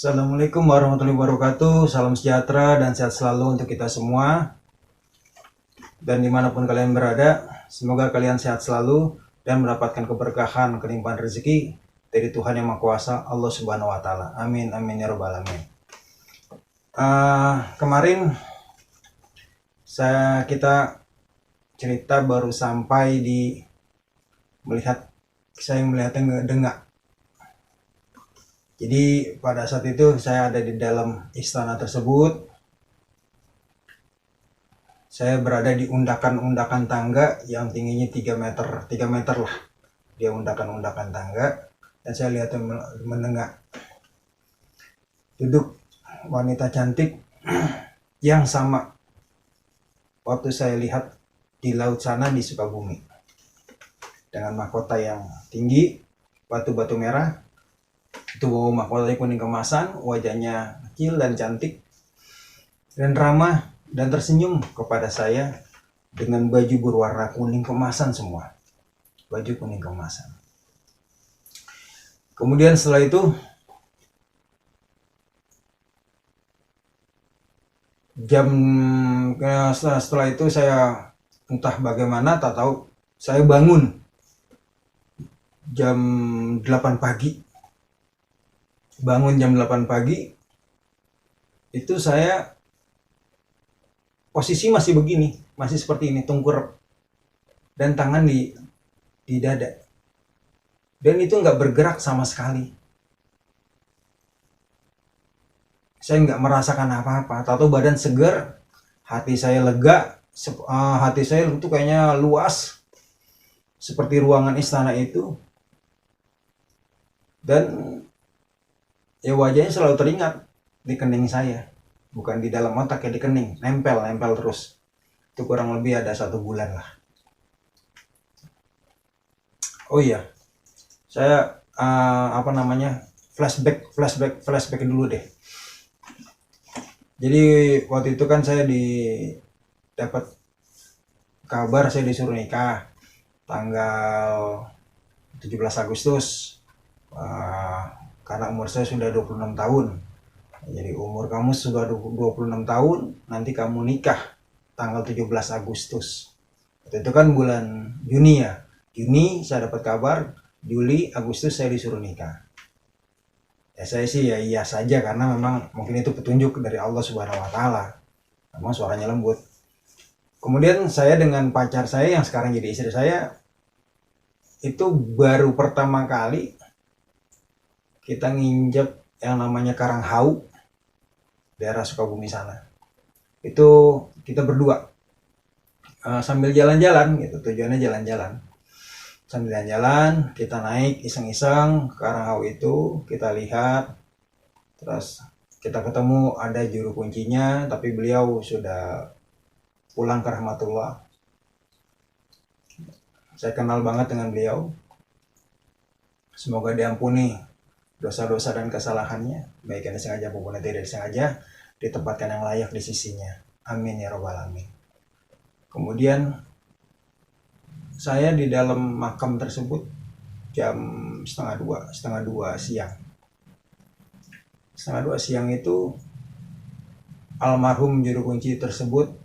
Assalamualaikum warahmatullahi wabarakatuh. Salam sejahtera dan sehat selalu untuk kita semua. Dan dimanapun kalian berada, semoga kalian sehat selalu dan mendapatkan keberkahan, kelimpahan rezeki dari Tuhan Yang Maha Kuasa, Allah Subhanahu Wa Taala. Amin, amin ya robbal alamin. Kemarin kita cerita baru sampai di saya melihatnya dengar. Jadi pada saat itu saya ada di dalam istana tersebut. Saya berada di undakan-undakan tangga yang tingginya 3 meter lah. Dia undakan-undakan tangga dan saya lihat mendengar duduk wanita cantik yang sama waktu saya lihat di laut sana di Sukabumi, dengan mahkota yang tinggi, batu-batu merah. Itu mahkotanya kuning kemasan, wajahnya kecil dan cantik dan ramah dan tersenyum kepada saya dengan baju berwarna kuning kemasan semua. Baju kuning kemasan. Kemudian setelah itu setelah itu saya entah bagaimana, tak tahu saya bangun jam 8 pagi. Bangun jam 8 pagi itu saya posisi masih begini, masih seperti ini, tengkurap dan tangan di dada, dan itu nggak bergerak sama sekali. Saya nggak merasakan apa-apa, tahu badan segar, hati saya lega, hati saya itu kayaknya luas seperti ruangan istana itu. Dan ya wajahnya selalu teringat di kening saya, bukan di dalam otak ya, di kening, nempel terus. Itu kurang lebih ada 1 bulan lah. Oh iya, saya flashback dulu deh. Jadi waktu itu kan saya dapat kabar saya disuruh nikah tanggal 17 Agustus. Karena umur saya sudah 26 tahun. Jadi umur kamu sudah 26 tahun, nanti kamu nikah tanggal 17 Agustus. Itu kan bulan Juni ya. Juni saya dapat kabar, Juli, Agustus saya disuruh nikah. Ya saya sih ya iya saja, karena memang mungkin itu petunjuk dari Allah Subhanahu Wa Taala. Memang suaranya lembut. Kemudian saya dengan pacar saya yang sekarang jadi istri saya, itu baru pertama kali kita nginjek yang namanya Karanghau, daerah Sukabumi sana. Itu kita berdua sambil jalan-jalan gitu, tujuannya jalan-jalan. Sambil jalan-jalan kita naik iseng-iseng ke Karanghau itu, kita lihat, terus kita ketemu ada juru kuncinya, tapi beliau sudah pulang ke rahmatullah. Saya kenal banget dengan beliau, semoga diampuni dosa-dosa dan kesalahannya, baik yang disengaja maupun yang tidak disengaja, ditempatkan yang layak di sisinya. Amin ya robbal alamin. Kemudian saya di dalam makam tersebut jam setengah dua siang. Setengah dua siang itu almarhum juru kunci tersebut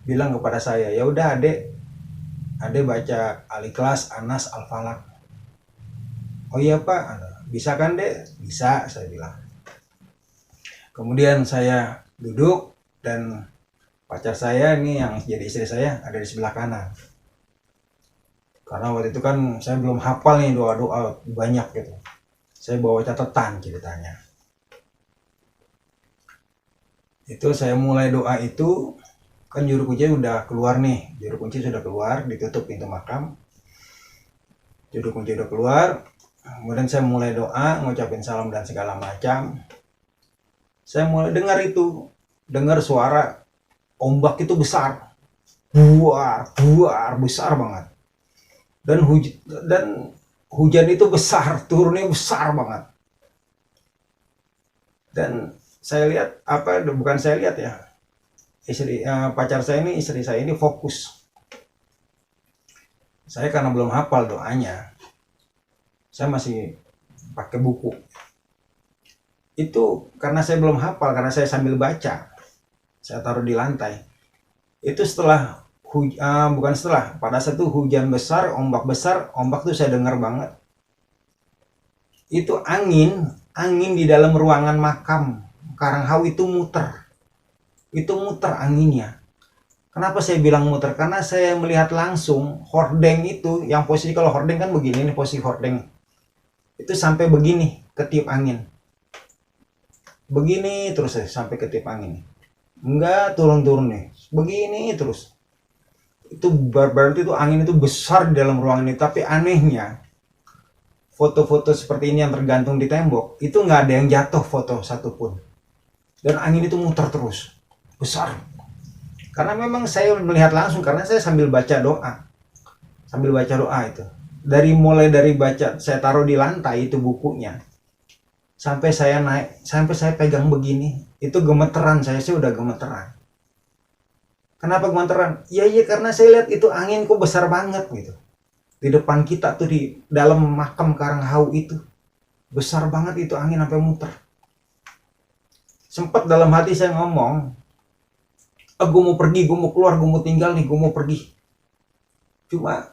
bilang kepada saya, ya udah adek baca Al-Ikhlas, Anas, Al-Falaq. Oh iya pak, bisa kan dek? Bisa, saya bilang. Kemudian saya duduk dan pacar saya ini yang jadi istri saya ada di sebelah kanan. Karena waktu itu kan saya belum hafal nih doa-doa banyak gitu. Saya bawa catatan ceritanya. Itu saya mulai doa itu, kan juru kunci udah keluar nih. Juru kunci sudah keluar, ditutup pintu makam. Juru kunci udah keluar. Kemudian saya mulai doa, ngucapin salam dan segala macam. Saya mulai dengar suara ombak itu besar, buar, besar banget. Dan hujan itu besar, turunnya besar banget. Dan saya lihat bukan saya lihat ya, pacar saya ini, istri saya ini fokus. Saya karena belum hafal doanya, saya masih pakai buku. Itu karena saya belum hafal, karena saya sambil baca. Saya taruh di lantai. Itu bukan setelah, pada saat itu hujan besar, ombak tuh saya dengar banget. Itu angin di dalam ruangan makam Karanghau itu muter. Itu muter anginnya. Kenapa saya bilang muter? Karena saya melihat langsung hordeng itu, yang posisi kalau hordeng kan begini, ini posisi hordeng. Itu sampai begini, ketiup angin. Begini terus sampai ketiup angin. Enggak turun-turun nih. Begini terus. Itu berarti itu angin itu besar di dalam ruangan ini. Tapi anehnya, foto-foto seperti ini yang tergantung di tembok, itu nggak ada yang jatuh foto satupun. Dan angin itu muter terus. Besar. Karena memang saya melihat langsung, karena saya sambil baca doa. Sambil baca doa itu. Mulai dari baca, saya taruh di lantai itu bukunya. Sampai saya naik, sampai saya pegang begini. Itu gemeteran, saya sih udah gemeteran. Kenapa gemeteran? Ya karena saya lihat itu angin kok besar banget gitu. Di depan kita tuh di dalam makam Karanghau itu. Besar banget itu angin sampai muter. Sempat dalam hati saya ngomong, gue mau pergi, gue mau keluar, gue mau tinggal nih, gue mau pergi. Cuma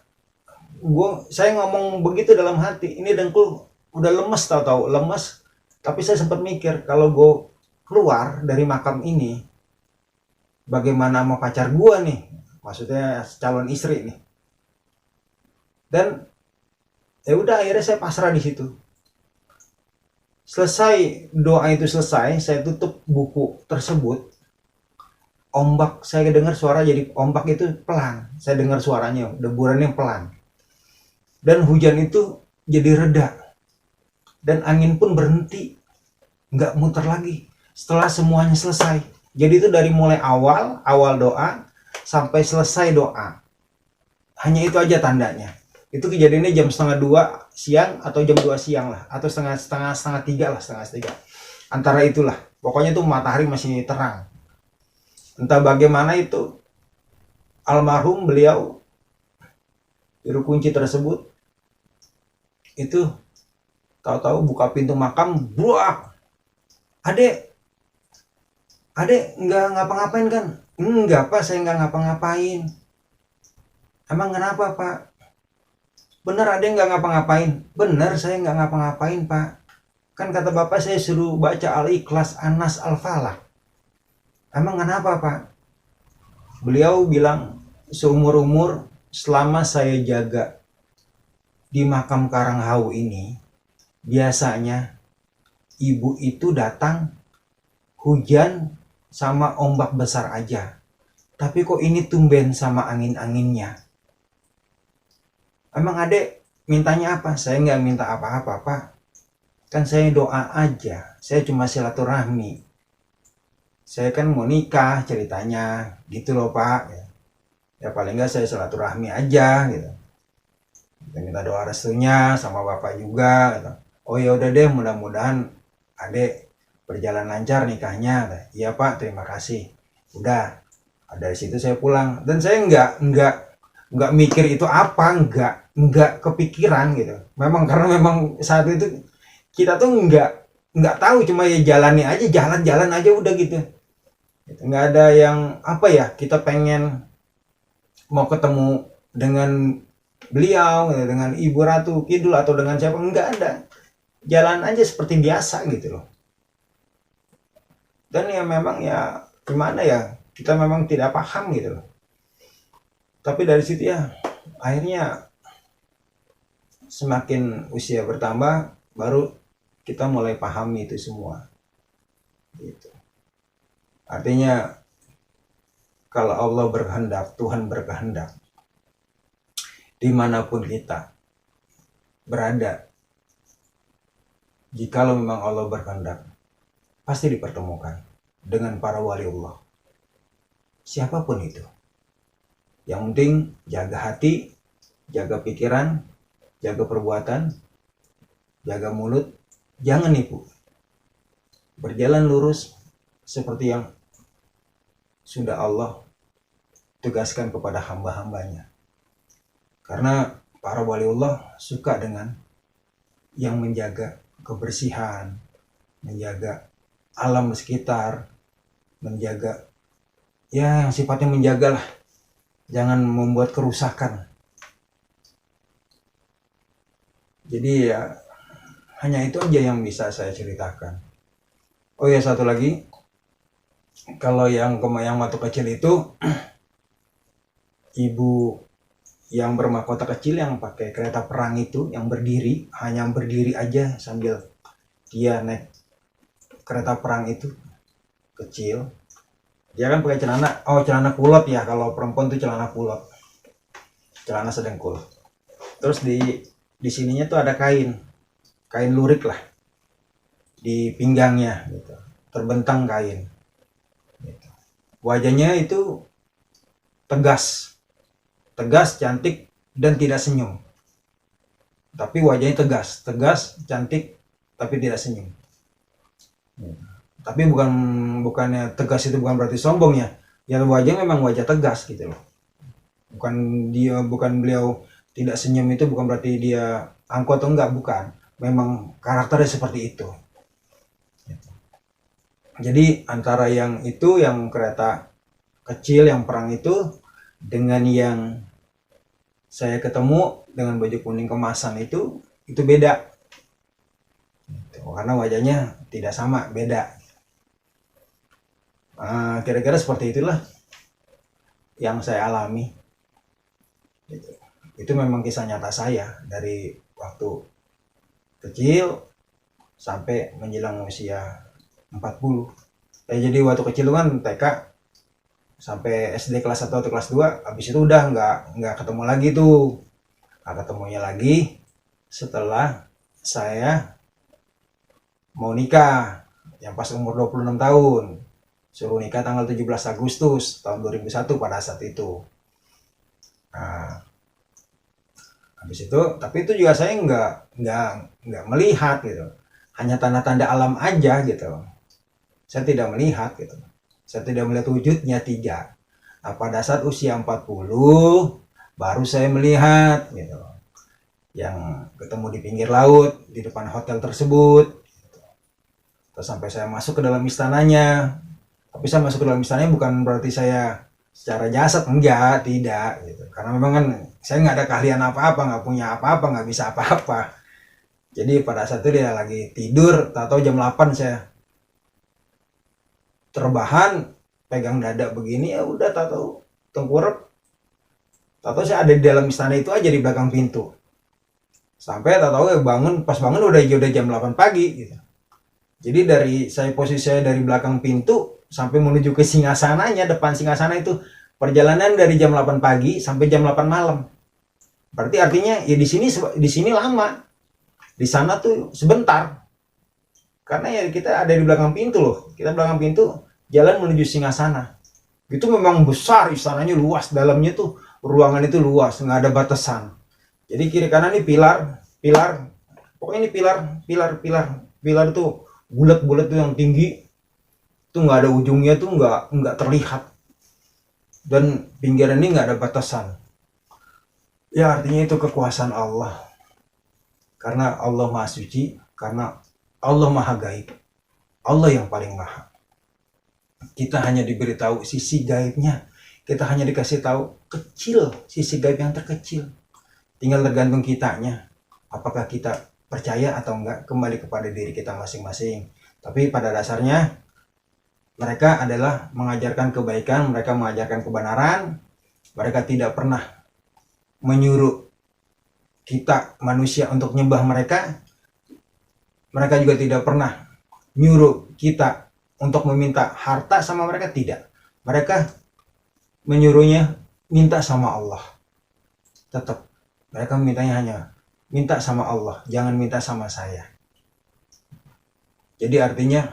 saya ngomong begitu dalam hati, ini dengkul udah lemes, tahu-tahu lemes. Tapi saya sempat mikir, kalau gue keluar dari makam ini, bagaimana sama pacar gue nih, maksudnya calon istri nih. Dan ya udah, akhirnya saya pasrah di situ. Selesai doa itu selesai, saya tutup buku tersebut. Ombak, saya dengar suara, jadi ombak itu pelan. Saya dengar suaranya, deburannya pelan. Dan hujan itu jadi reda. Dan angin pun berhenti. Nggak muter lagi. Setelah semuanya selesai. Jadi itu dari mulai awal doa, sampai selesai doa. Hanya itu aja tandanya. Itu kejadiannya jam 1:30 siang atau jam 2 siang lah. Atau setengah 3 lah, setengah 3. Antara itulah. Pokoknya itu matahari masih terang. Entah bagaimana itu, almarhum beliau, juru kunci tersebut, itu tahu-tahu buka pintu makam, buak. Adek nggak ngapa-ngapain kan? Enggak pak, saya nggak ngapa-ngapain. Emang kenapa pak? Bener adek nggak ngapa-ngapain? Bener, saya nggak ngapa-ngapain pak. Kan kata bapak saya suruh baca Al-Ikhlas, An-Nas, Al-Falaq. Emang kenapa pak? Beliau bilang, seumur-umur selama saya jaga di makam Karanghau ini, biasanya ibu itu datang hujan sama ombak besar aja. Tapi kok ini tumben sama angin-anginnya. Emang adek mintanya apa? Saya nggak minta apa-apa pak. Kan saya doa aja. Saya cuma silaturahmi. Saya kan mau nikah ceritanya. Gitu loh pak. Ya paling nggak saya silaturahmi aja gitu. Kita minta doa restunya sama bapak juga gitu. Oh ya udah deh, mudah-mudahan adek berjalan lancar nikahnya. Iya pak, terima kasih. Udah, dari situ saya pulang. Dan saya nggak mikir itu apa, nggak kepikiran gitu. Memang karena memang saat itu kita tuh nggak tahu, cuma ya jalani aja, jalan-jalan aja udah gitu. Nggak ada yang apa ya, kita pengen mau ketemu dengan beliau, dengan Ibu Ratu Kidul atau dengan siapa, nggak ada. Jalan aja seperti biasa gitu loh. Dan ya memang ya gimana ya, kita memang tidak paham gitu loh. Tapi dari situ ya akhirnya semakin usia bertambah baru kita mulai pahami itu semua gitu. Artinya kalau Allah berkehendak, Tuhan berkehendak, dimanapun kita berada, jikalau memang Allah berkehendak, pasti dipertemukan dengan para wali Allah. Siapapun itu. Yang penting jaga hati, jaga pikiran, jaga perbuatan, jaga mulut, jangan nipu. Berjalan lurus seperti yang sudah Allah tugaskan kepada hamba-hambanya. Karena para waliullah suka dengan yang menjaga kebersihan, menjaga alam sekitar, menjaga ya yang sifatnya menjaga lah, jangan membuat kerusakan. Jadi ya hanya itu aja yang bisa saya ceritakan. Oh ya, satu lagi, kalau yang waktu kecil itu ibu yang bermahkota kecil yang pakai kereta perang itu, yang berdiri, hanya berdiri aja sambil dia naik kereta perang itu, kecil. Dia kan pakai celana kulot ya, kalau perempuan tuh celana kulot, celana sedengkul. Terus di sininya tuh ada kain lurik lah di pinggangnya gitu, terbentang kain gitu. Wajahnya itu tegas, cantik, dan tidak senyum. Tapi wajahnya tegas, cantik, tapi tidak senyum. Tapi bukannya tegas itu bukan berarti sombong ya. Ya wajah memang wajah tegas gitu loh. Bukan beliau tidak senyum itu bukan berarti dia angkuh atau enggak, bukan. Memang karakternya seperti itu. Jadi antara yang itu, yang kereta kecil, yang perang itu, dengan yang saya ketemu dengan baju kuning kemasan itu beda. Karena wajahnya tidak sama, beda. Kira-kira seperti itulah yang saya alami. Itu memang kisah nyata saya dari waktu kecil sampai menjelang usia 40. Jadi waktu kecil kan TK sampai SD kelas 1 atau kelas 2, habis itu udah nggak ketemu lagi tuh. Ketemunya lagi setelah saya mau nikah, yang pas umur 26 tahun. Suruh nikah tanggal 17 Agustus tahun 2001 pada saat itu. Habis itu, tapi itu juga saya nggak melihat gitu. Hanya tanda-tanda alam aja gitu. Saya tidak melihat gitu. Saya tidak melihat wujudnya, tidak. Pada saat usia 40 baru saya melihat gitu. Yang ketemu di pinggir laut, di depan hotel tersebut gitu. Terus sampai saya masuk ke dalam istananya. Tapi saya masuk ke dalam istananya bukan berarti saya secara jasad, enggak, tidak gitu. Karena memang kan saya nggak ada keahlian apa-apa, nggak punya apa-apa, nggak bisa apa-apa. Jadi pada saat itu dia lagi tidur, tak tahu jam 8 saya terbahan, pegang dada begini, ya udah tak tahu tengkurap, tak tahu saya ada di dalam istana itu aja di belakang pintu. Sampai tak tahu ya pas bangun udah jam 8 pagi gitu. Jadi posisi saya dari belakang pintu sampai menuju ke singgasananya, depan singgasana itu perjalanan dari jam 8 pagi sampai jam 8 malam. Berarti artinya ya di sini lama. Di sana tuh sebentar. Karena ya kita ada di belakang pintu loh. Kita belakang pintu, jalan menuju singgasana. Itu memang besar, istananya luas, dalamnya tuh ruangan itu luas, nggak ada batasan. Jadi kiri kanan ini pilar, pokoknya ini pilar itu bulat tuh yang tinggi, tuh nggak ada ujungnya, tuh nggak terlihat. Dan pinggiran ini nggak ada batasan. Ya artinya itu kekuasaan Allah. Karena Allah Maha Suci, karena Allah Maha Gaib. Allah yang paling maha. Kita hanya diberitahu sisi gaibnya. Kita hanya dikasih tahu kecil, sisi gaib yang terkecil. Tinggal tergantung kitanya. Apakah kita percaya atau enggak, kembali kepada diri kita masing-masing. Tapi pada dasarnya mereka adalah mengajarkan kebaikan, mereka mengajarkan kebenaran. Mereka tidak pernah menyuruh kita manusia untuk nyembah mereka. Mereka juga tidak pernah nyuruh kita untuk meminta harta sama mereka, tidak. Mereka menyuruhnya minta sama Allah. Tetap mereka mintanya hanya minta sama Allah, jangan minta sama saya. Jadi artinya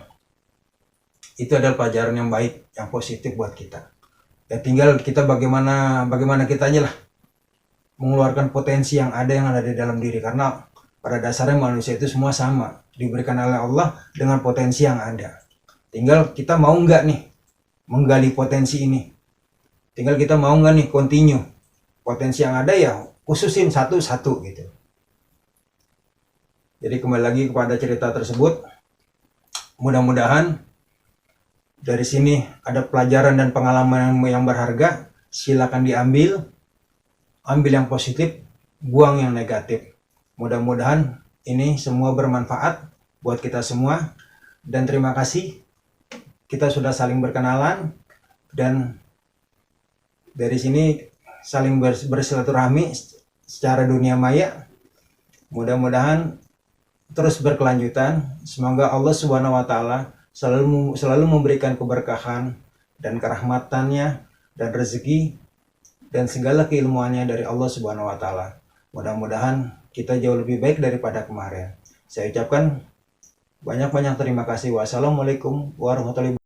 itu adalah pelajaran yang baik, yang positif buat kita. Ya tinggal kita bagaimana kitanya lah mengeluarkan potensi yang ada di dalam diri. Karena pada dasarnya manusia itu semua sama, diberikan oleh Allah dengan potensi yang ada. Tinggal kita mau nggak nih menggali potensi ini. Tinggal kita mau nggak nih continue potensi yang ada, ya khususin satu-satu gitu. Jadi kembali lagi kepada cerita tersebut, Mudah-mudahan dari sini ada pelajaran dan pengalaman yang berharga. Silakan diambil, ambil yang positif, buang yang negatif. Mudah-mudahan ini semua bermanfaat buat kita semua. Dan terima kasih, kita sudah saling berkenalan, dan dari sini saling bersilaturahmi secara dunia maya. Mudah-mudahan terus berkelanjutan. Semoga Allah Subhanahu wa Ta'ala selalu memberikan keberkahan dan kerahmatannya dan rezeki dan segala keilmuannya dari Allah Subhanahu wa Ta'ala. Mudah-mudahan kita jauh lebih baik daripada kemarin. Saya ucapkan banyak-banyak terima kasih. Wassalamualaikum warahmatullahi wabarakatuh.